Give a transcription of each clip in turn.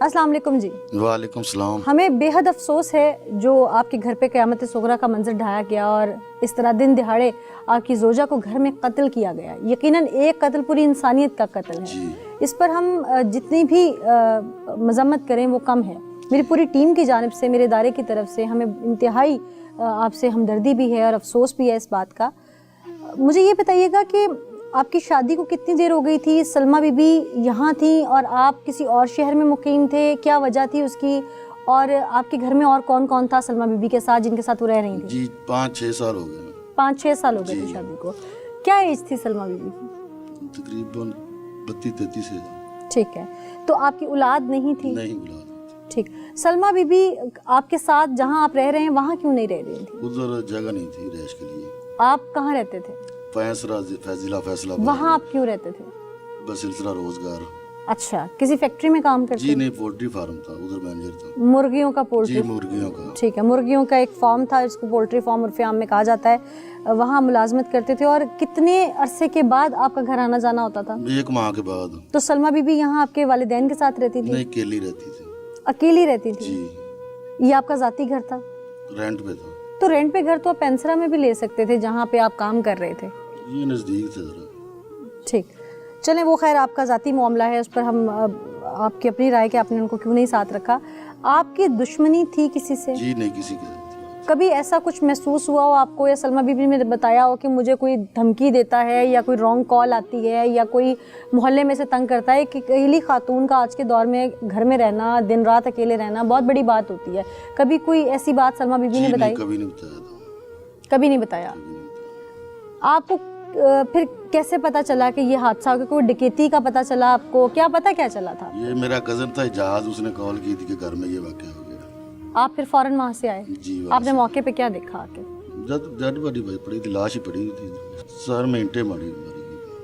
अस्सलाम वालेकुम जी। वालेकुम सलाम। हमें बेहद अफसोस है जो आपके घर पे क़यामत सुगरा का मंजर ढाया गया और इस तरह दिन दिहाड़े आपकी ज़ोजा को घर में कत्ल किया गया। यकीनन एक कत्ल पूरी इंसानियत का कत्ल है। इस पर हम जितनी भी मजम्मत करें वो कम है। मेरी पूरी टीम की जानिब से, मेरे इदारे की तरफ से हमें इंतहाई आपसे हमदर्दी भी है और अफसोस भी है इस बात का। मुझे ये बताइएगा कि आपकी शादी को कितनी देर हो गई थी? सलमा बीबी यहाँ थी और आप किसी और शहर में मुकीम थे, क्या वजह थी उसकी? और आपके घर में और कौन कौन था सलमा बीबी के साथ जिनके साथ वो रह रही थी? जी 5-6 साल हो गए। 5-6 साल हो गए थे शादी को। क्या एज थी सलमा बीबी की? तकरीबन 32-33 है। ठीक है, तो आपकी औलाद नहीं थी? नहीं औलाद। ठीक। सलमा बीबी आपके साथ जहाँ आप रह रहे हैं वहाँ क्यों नहीं रह रही थी? उधर जगह नहीं थी रहने के लिए। आप कहाँ रहते थे? फैसला। वहाँ आप क्यों रहते थे? बस सिलसिला रोजगार। अच्छा, किसी फैक्ट्री में काम करते? जी नहीं, पोल्ट्री फार्म था, उधर मैनेजर था। मुर्गियों का पोल्ट्री? जी मुर्गियों का। ठीक है, मुर्गियों का एक फार्म था जिसको पोल्ट्री फार्म उर्फ़े आम में कहा जाता है, वहाँ मुलाजमत करते थे। और कितने अरसे के बाद आपका घर आना जाना होता था? 1 माह के बाद। तो सलमा बीबी यहाँ आपके वालिदैन के साथ रहती थी? नहीं, अकेली रहती थी। अकेली रहती थी? जी। ये आपका ज़ाती घर था? रेंट पे था। तो रेंट पे घर तो आप पेंसरा में भी ले सकते थे जहाँ पे आप काम कर रहे थे। ये नज़दीक थे जरा। ठीक, चलें वो खैर आपका ज़ाती मामला है, उस पर हम आपकी अपनी राय कि आपने उनको क्यों नहीं साथ रखा। आपकी दुश्मनी थी किसी से? जी नहीं, किसी के साथ। कभी ऐसा कुछ महसूस हुआ हो आपको या सलमा बीबी ने बताया हो कि मुझे कोई धमकी देता है या कोई रॉन्ग कॉल आती है या कोई मोहल्ले में से तंग करता है? कि अकेली खातून का आज के दौर में घर में रहना, दिन रात अकेले रहना बहुत बड़ी बात होती है। कभी कोई ऐसी बात सलमा बीबी ने बताई? कभी नहीं बताया था। कभी नहीं बताया। आपको फिर कैसे पता चला कि ये हादसा हो गया? कोई डकैती का पता चला आपको? क्या पता क्या चला था? ये मेरा कजन था जहाज, उसने कॉल की थी कि घर में ये वाक़या हो गया। आप फिर फौरन वहाँ से आए? जी। आपने मौके पे क्या देखा आके? डेड बॉडी पड़ी थी, लाश ही पड़ी थी, सर में ईंटें मारी।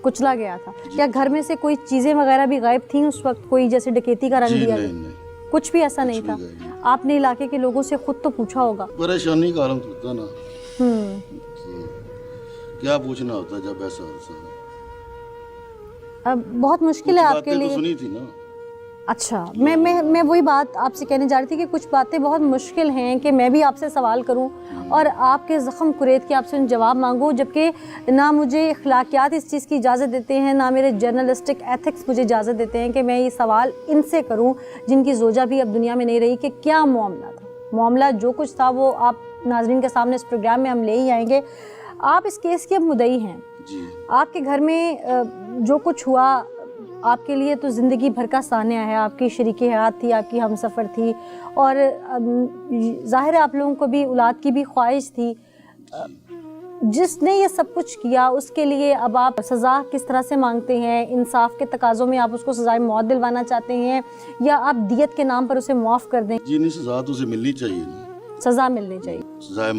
कुचला गया था? क्या घर में से कोई चीजें वगैरह भी गायब थी उस वक्त? कोई जैसे डकैती का रंग दिया? नहीं, कुछ भी ऐसा नहीं था? आपने इलाके के लोगों से खुद तो पूछा होगा? परेशानी का आलम होता ना, क्या पूछना होता जब ऐसा होता। अब बहुत मुश्किल है आपके लिए। तो सुनी थी ना। अच्छा, मैं वही बात आपसे कहने जा रही थी कि कुछ बातें बहुत मुश्किल हैं कि मैं भी आपसे सवाल करूं और आपके ज़ख्म कुरेद के आपसे उन जवाब मांगूं, जबकि ना मुझे अखलाकियात इस चीज़ की इजाज़त देते हैं, ना मेरे जर्नलिस्टिक एथिक्स मुझे इजाज़त देते हैं कि मैं ये सवाल इनसे करूं जिनकी ज़ोजा भी अब दुनिया में नहीं रही कि क्या मामला था। मामला जो कुछ था वो आप नाज़रीन के सामने इस प्रोग्राम में हम ले ही आएंगे। आप इस केस के अब मुद्दई हैं। आपके घर में जो कुछ हुआ आपके लिए तो ज़िंदगी भर का सान्या है। आपकी शरीके हयात थी, आपकी हमसफ़र थी और ज़ाहिर है आप लोगों को भी औलाद की भी ख्वाहिश थी। जिसने ये सब कुछ किया उसके लिए अब आप सज़ा किस तरह से मांगते हैं? इंसाफ के तकाज़ों में आप उसको सज़ाए मौत दिलवाना चाहते हैं या आप दियत के नाम पर उसे माफ़ कर दें? जी नहीं, सज़ा तो उसे मिलनी चाहिए। सज़ा मिलनी चाहिए। सज़ाए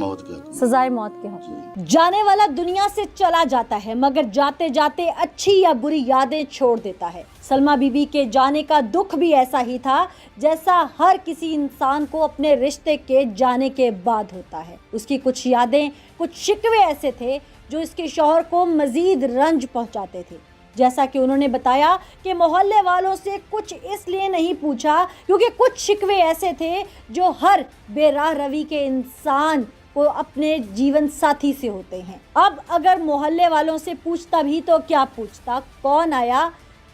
मौत के हक में। जाने वाला दुनिया से चला जाता है मगर जाते जाते अच्छी या बुरी यादें छोड़ देता है। सलमा बीबी के जाने का दुख भी ऐसा ही था जैसा हर किसी इंसान को अपने रिश्ते के जाने के बाद होता है। उसकी कुछ यादें, कुछ शिकवे ऐसे थे जो इसके शौहर को मजीद रंज पहुंचाते थे। जैसा कि उन्होंने बताया कि मोहल्ले वालों से कुछ इसलिए नहीं पूछा क्योंकि कुछ शिकवे ऐसे थे जो हर बेराह रवी के इंसान को अपने जीवन साथी से होते हैं। अब अगर मोहल्ले वालों से पूछता भी तो क्या पूछता? कौन आया,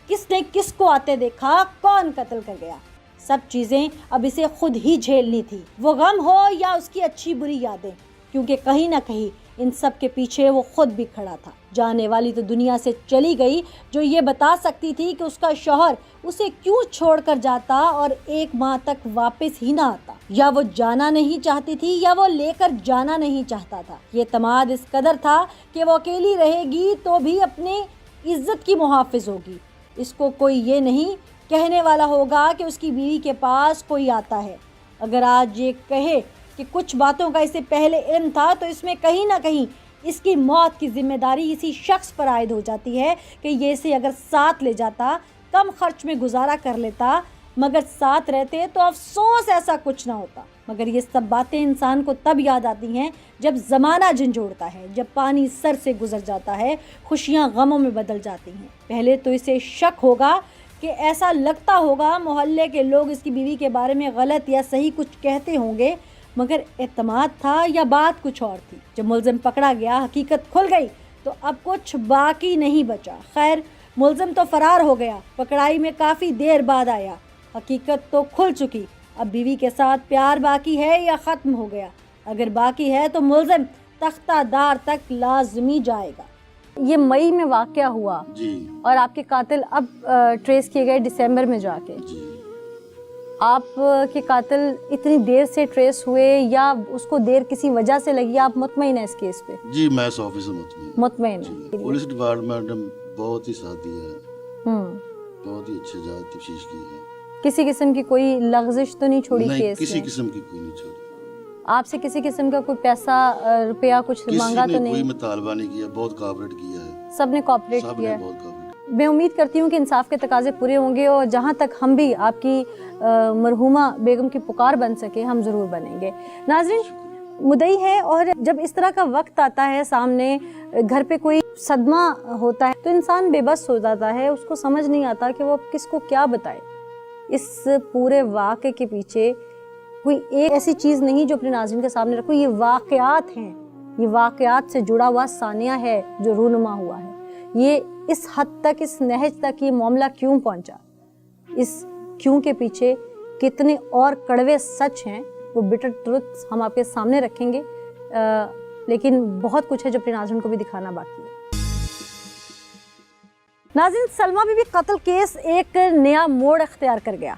किसने किसको आते देखा, कौन कत्ल कर गया? सब चीज़ें अब इसे खुद ही झेलनी थी, वो गम हो या उसकी अच्छी बुरी यादें, क्योंकि कहीं ना कहीं इन सब के पीछे वो खुद भी खड़ा था। जाने वाली तो दुनिया से चली गई जो ये बता सकती थी कि उसका शौहर उसे क्यों छोड़कर जाता और 1 माह तक वापस ही ना आता। या वो जाना नहीं चाहती थी या वो लेकर जाना नहीं चाहता था। ये तमाद इस कदर था कि वो अकेली रहेगी तो भी अपने इज्जत की मुहाफिज होगी। इसको कोई ये नहीं कहने वाला होगा कि उसकी बीवी के पास कोई आता है। अगर आज ये कहे कि कुछ बातों का इसे पहले इल्म था तो इसमें कहीं ना कहीं इसकी मौत की जिम्मेदारी इसी शख्स पर आयद हो जाती है कि ये इसे अगर साथ ले जाता, कम खर्च में गुजारा कर लेता, मगर साथ रहते तो अफसोस ऐसा कुछ ना होता। मगर ये सब बातें इंसान को तब याद आती हैं जब ज़माना झंझोड़ता है, जब पानी सर से गुजर जाता है, खुशियाँ गमों में बदल जाती हैं। पहले तो इसे शक होगा کہ ایسا لگتا ہوگا محلے کے لوگ اس کی بیوی کے بارے میں غلط یا صحیح کچھ کہتے ہوں گے، مگر اعتماد تھا یا بات کچھ اور تھی؟ جب ملزم پکڑا گیا، حقیقت کھل گئی تو اب کچھ باقی نہیں بچا۔ خیر، ملزم تو فرار ہو گیا، پکڑائی میں کافی دیر بعد آیا، حقیقت تو کھل چکی۔ اب بیوی کے ساتھ پیار باقی ہے یا ختم ہو گیا؟ اگر باقی ہے تو ملزم تختہ دار تک لازمی جائے گا۔ یہ مئی میں واقعہ ہوا جی اور آپ کے قاتل اب ٹریس کیے گئے ڈسمبر میں جا کے۔ جی آپ کے قاتل اتنی دیر سے ٹریس ہوئے یا اس کو دیر کسی وجہ سے لگی؟ آپ مطمئن ہیں اس کیس پہ؟ جی میں 100% مطمئن جی ہیں؟ پولیس ڈپارٹمنٹ نے بہت ہی ساتھ دیا ہے، ہوں، بہت ہی اچھے جانچ تفتیش کی ہے، کسی قسم کی کوئی لغزش تو نہیں چھوڑی نہیں کیس کسی میں؟ قسم کی کوئی نہیں چھوڑی، آپ سے کسی قسم کا کوئی پیسہ روپیہ کچھ مانگا کسی تو نے کوئی نہیں؟ مطالبہ نہیں کیا، بہت کوآپریٹ کیا ہے، سب نے کوآپریٹ سب کیا نے ہے؟ بہت کوآپریٹ۔ میں امید کرتی ہوں کہ انصاف کے تقاضے پورے ہوں گے اور جہاں تک ہم بھی آپ کی مرحومہ بیگم کی پکار بن سکے ہم ضرور بنیں گے۔ ناظرین، مدعی ہے اور جب اس طرح کا وقت آتا ہے سامنے، گھر پہ کوئی صدمہ ہوتا ہے تو انسان بے بس ہو جاتا ہے، اس کو سمجھ نہیں آتا کہ وہ کس کو کیا بتائے۔ اس پورے واقعے کے پیچھے کوئی ایک ایسی چیز نہیں جو اپنے ناظرین کے سامنے رکھو، یہ واقعات ہیں، یہ واقعات سے جڑا ہوا ثانیہ ہے جو رونما ہوا ہے۔ یہ اس حد تک، اس نہج تک یہ معاملہ کیوں پہنچا، اس کیوں کے پیچھے کتنے اور کڑوے سچ ہیں، وہ بٹر ٹروتھ ہم آپ کے سامنے رکھیں گے، لیکن بہت کچھ ہے جو اپنے ناظرین کو بھی دکھانا باقی ہے۔ ناظرین، سلمیٰ بی بی قتل کیس ایک نیا موڑ اختیار کر گیا۔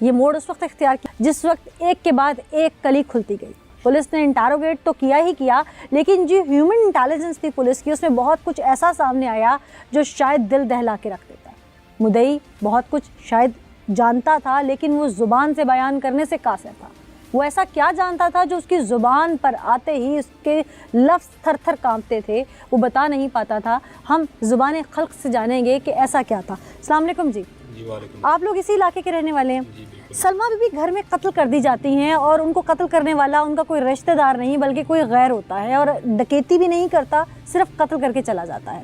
یہ موڑ اس وقت اختیار کیا جس وقت ایک کے بعد ایک کلی کھلتی گئی۔ پولیس نے انٹاروگیٹ تو کیا ہی کیا، لیکن جو ہیومن انٹیلیجنس تھی پولیس کی، اس میں بہت کچھ ایسا سامنے آیا جو شاید دل دہلا کے رکھ دیتا ہے۔ مدعی بہت کچھ شاید جانتا تھا لیکن وہ زبان سے بیان کرنے سے قاصر تھا۔ وہ ایسا کیا جانتا تھا جو اس کی زبان پر آتے ہی اس کے لفظ تھر تھر کانپتے تھے، وہ بتا نہیں پاتا تھا۔ ہم زبان خلق سے جانیں گے کہ ایسا کیا تھا۔ السلام علیکم جی۔ جی وعلیکم۔ آپ لوگ اسی علاقے کے رہنے والے ہیں؟ جی بالکل۔ سلمیٰ بی بی گھر میں قتل کر دی جاتی ہیں اور ان کو قتل کرنے والا ان کا کوئی رشتہ دار نہیں بلکہ کوئی غیر ہوتا ہے، اور ڈکیتی بھی نہیں کرتا، صرف قتل کر کے چلا جاتا ہے۔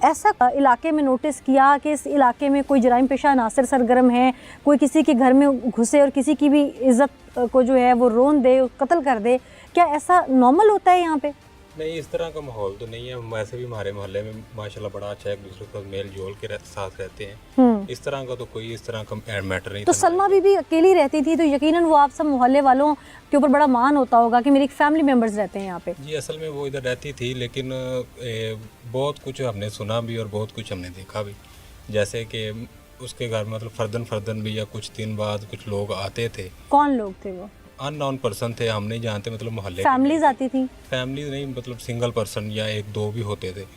ایسا علاقے میں نوٹس کیا کہ اس علاقے میں کوئی جرائم پیشہ عناصر سرگرم ہیں، کوئی کسی کے گھر میں گھسے اور کسی کی بھی عزت کو جو ہے وہ رون دے، قتل کر دے، کیا ایسا نارمل ہوتا ہے یہاں پہ؟ نہیں، اس طرح کا ماحول تو نہیں ہے، ویسے بھی ہمارے محلے میں ماشاءاللہ بڑا اچھا ایک دوسرے کو میل جول کے ساتھ رہتے ہیں، اس طرح کا تو کوئی اس طرح کا میٹر نہیں تو تھا۔ سلمیٰ بی بی اکیلی رہتی تھی تو یقیناً وہ آپ سب محلے والوں کے اوپر بڑا مان ہوتا ہوگا کہ میری ایک فیملی ممبرز رہتے ہیں یہاں پہ۔ جی اصل میں وہ ادھر رہتی تھی، لیکن بہت کچھ ہم نے سنا بھی اور بہت کچھ ہم نے دیکھا بھی، جیسے کہ اس کے گھر مطلب فردن بھی یا کچھ دن بعد کچھ لوگ آتے تھے۔ کون لوگ تھے وہ؟ ان نون پرسن تھے، ہم نہیں جانتے، مطلب محلے فیملیز آتی تھیں؟ فیملیز نہیں، مطلب سنگل پرسن یا ایک دو بھی ہوتے تھے۔